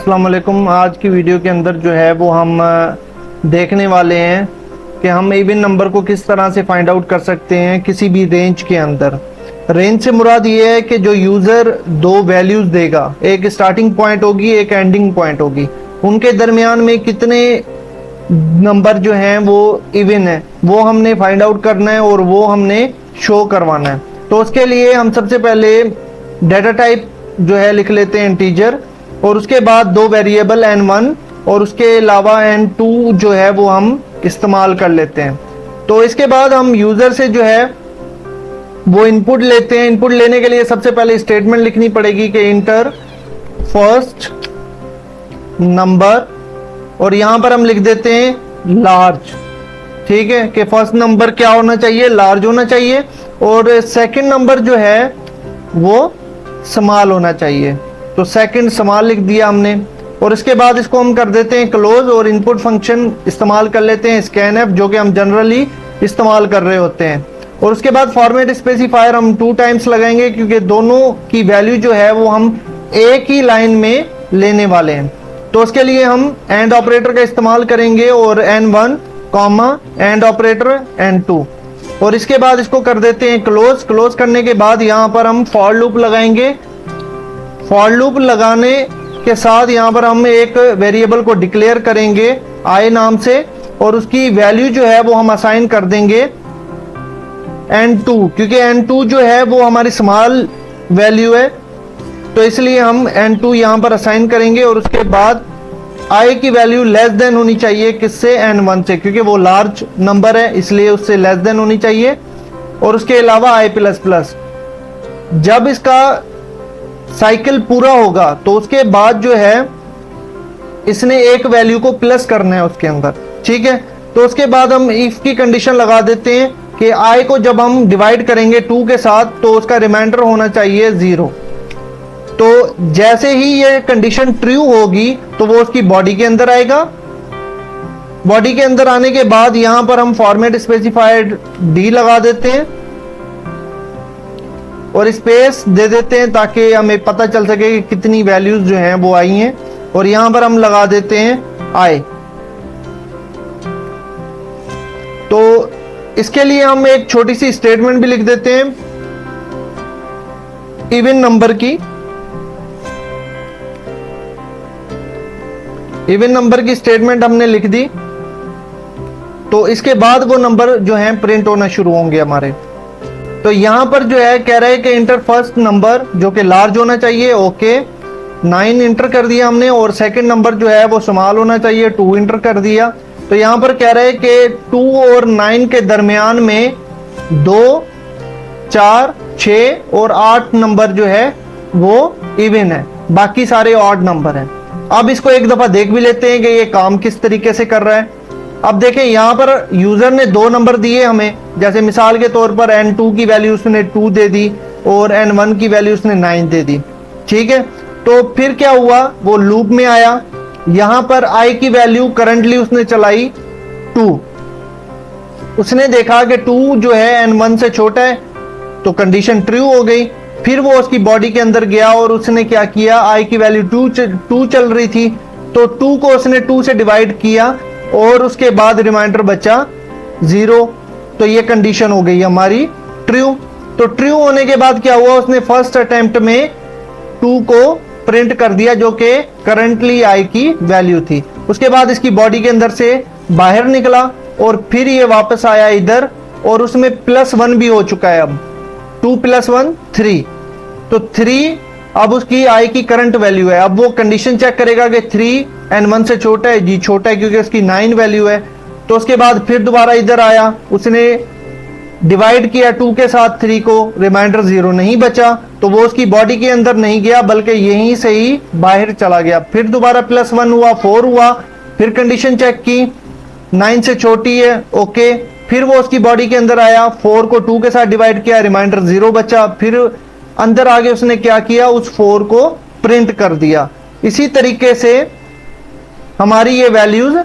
अस्सलाम वालेकुम। आज की वीडियो के अंदर जो है वो हम देखने वाले हैं कि हम इवन नंबर को किस तरह से फाइंड आउट कर सकते हैं किसी भी रेंज के अंदर। रेंज से मुराद ये है कि जो यूज़र दो वैल्यूज़ देगा, एक स्टार्टिंग पॉइंट होगी एक एंडिंग पॉइंट होगी, उनके दरमियान में कितने नंबर जो हैं वो इवन है वो हमने फाइंड आउट करना है और वो हमने शो करवाना है। तो उसके लिए हम सबसे पहले डाटा टाइप जो है लिख लेते हैं इंटीजर, और उसके बाद दो वेरिएबल n1 और उसके अलावा n2 जो है वो हम इस्तेमाल कर लेते हैं। तो इसके बाद हम यूज़र से जो है वो इनपुट लेते हैं। इनपुट लेने के लिए सबसे पहले स्टेटमेंट लिखनी पड़ेगी कि इंटर फर्स्ट नंबर, और यहां पर हम लिख देते हैं लार्ज। ठीक है कि फर्स्ट नंबर क्या होना चाहिए, लार्ज होना चाहिए, और सेकंड नंबर जो है वो स्मॉल होना चाहिए। तो सेकंड स्मॉल लिख दिया हमने, और इसके बाद इसको हम कर देते हैं क्लोज, और इनपुट फंक्शन इस्तेमाल कर लेते हैं स्कैनफ, जो कि हम जनरली इस्तेमाल कर रहे होते हैं। और उसके बाद फॉर्मेट स्पेसिफायर हम 2 टाइम्स लगाएंगे, क्योंकि दोनों की वैल्यू जो है वो हम एक ही लाइन में लेने वाले हैं। तो उसके लिए हम एंड ऑपरेटर का इस्तेमाल करेंगे, और n1 comma and operator n2, और इसके बाद इसको कर देते हैं क्लोज। क्लोज करने के बाद यहाँ पर हम फॉर लूप लगाएंगे। फॉर लूप लगाने के साथ यहाँ पर हम एक वेरिएबल को डिक्लेयर करेंगे i नाम से, और उसकी वैल्यू जो है वो हम असाइन कर देंगे n2, क्योंकि n2 जो है वो हमारी स्मॉल वैल्यू है, तो इसलिए हम n2 यहाँ पर असाइन करेंगे। और उसके बाद i की वैल्यू लेस देन होनी चाहिए किससे, n1 से, क्योंकि वो लार्ज नंबर है इसलिए उससे लेस देन होनी चाहिए। और उसके अलावा i प्लस प्लस, जब इसका साइकिल पूरा होगा तो उसके बाद जो है इसने एक वैल्यू को प्लस करना है उसके अंदर। ठीक है, तो उसके बाद हम इफ की कंडीशन लगा देते हैं कि i को जब हम डिवाइड करेंगे 2 के साथ तो उसका रिमाइंडर होना चाहिए 0। तो जैसे ही ये कंडीशन ट्रू होगी तो वो उसकी बॉडी के अंदर आएगा। बॉडी के अंदर आने के बाद यहां पर हम फॉर्मेट स्पेसिफाइड d लगा देते हैं और स्पेस दे देते हैं ताकि हमें पता चल सके कि कितनी वैल्यूज जो हैं वो आई हैं, और यहां पर हम लगा देते हैं i। तो इसके लिए हम एक छोटी सी स्टेटमेंट भी लिख देते हैं इवन नंबर की। इवन नंबर की स्टेटमेंट हमने लिख दी, तो इसके बाद वो नंबर जो हैं प्रिंट होना शुरू होंगे हमारे। तो यहां पर जो है कह रहा है कि इंटर फर्स्ट नंबर जो कि लार्ज होना चाहिए, ओके 9 इंटर कर दिया हमने, और सेकंड नंबर जो है वो स्मॉल होना चाहिए 2 इंटर कर दिया। तो यहां पर कह रहा है कि 2 और 9 के दरमियान में 2, 4, 6 और 8 नंबर जो है वो इवन है, बाकी सारे ऑड नंबर हैं। अब इसको एक दफा देख भी लेते हैं कि ये काम किस तरीके से कर रहा है। अब देखें यहां पर यूजर ने 2 नंबर दिए हमें, जैसे मिसाल के तौर पर n2 की वैल्यू उसने 2 दे दी और n1 की वैल्यू उसने 9 दे दी। ठीक है, तो फिर क्या हुआ, वो लूप में आया। यहां पर i की वैल्यू करंटली उसने चलाई 2, उसने देखा कि 2 जो है n1 से छोटा है, तो कंडीशन ट्रू हो गई। फिर वो उसकी बॉडी के अंदर गया और उसने क्या किया, i की वैल्यू 2 चल रही थी, तो 2 को उसने 2 से डिवाइड किया और उसके बाद रिमाइंडर बचा 0। तो ये कंडीशन हो गई हमारी ट्रू। तो ट्रू होने के बाद क्या हुआ, उसने फर्स्ट अटेम्प्ट में 2 को प्रिंट कर दिया जो कि करंटली i की वैल्यू थी। उसके बाद इसकी बॉडी के अंदर से बाहर निकला और फिर ये वापस आया इधर, और उसमें +1 भी हो चुका है। अब 2 + 1 3, तो 3 अब उसकी i की करंट वैल्यू है। अब वो कंडीशन चेक करेगा कि 3 n1 से छोटा है, जी छोटा है क्योंकि उसकी 9 वैल्यू है। तो उसके बाद फिर दोबारा इधर आया, उसने डिवाइड किया 2 के साथ 3 को, रिमाइंडर 0 नहीं बचा, तो वो उसकी बॉडी के अंदर नहीं गया बल्कि यहीं से ही बाहर चला गया। फिर दोबारा +1 हुआ, 4 हुआ, फिर कंडीशन चेक की 9 से छोटी है, ओके। फिर वो उसकी बॉडी के अंदर आया, 4 को 2 के साथ डिवाइड किया, रिमाइंडर 0 बचा। फिर अंदर आगे उसने क्या किया, उस 4 को प्रिंट कर दिया। इसी तरीके से हमारी ये वैल्यूज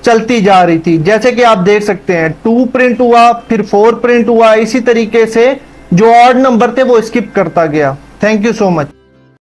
चलती जा रही थी, जैसे कि आप देख सकते हैं 2 प्रिंट हुआ, फिर 4 प्रिंट हुआ। इसी तरीके से जो ऑड नंबर थे वो स्किप करता गया। Thank you so much.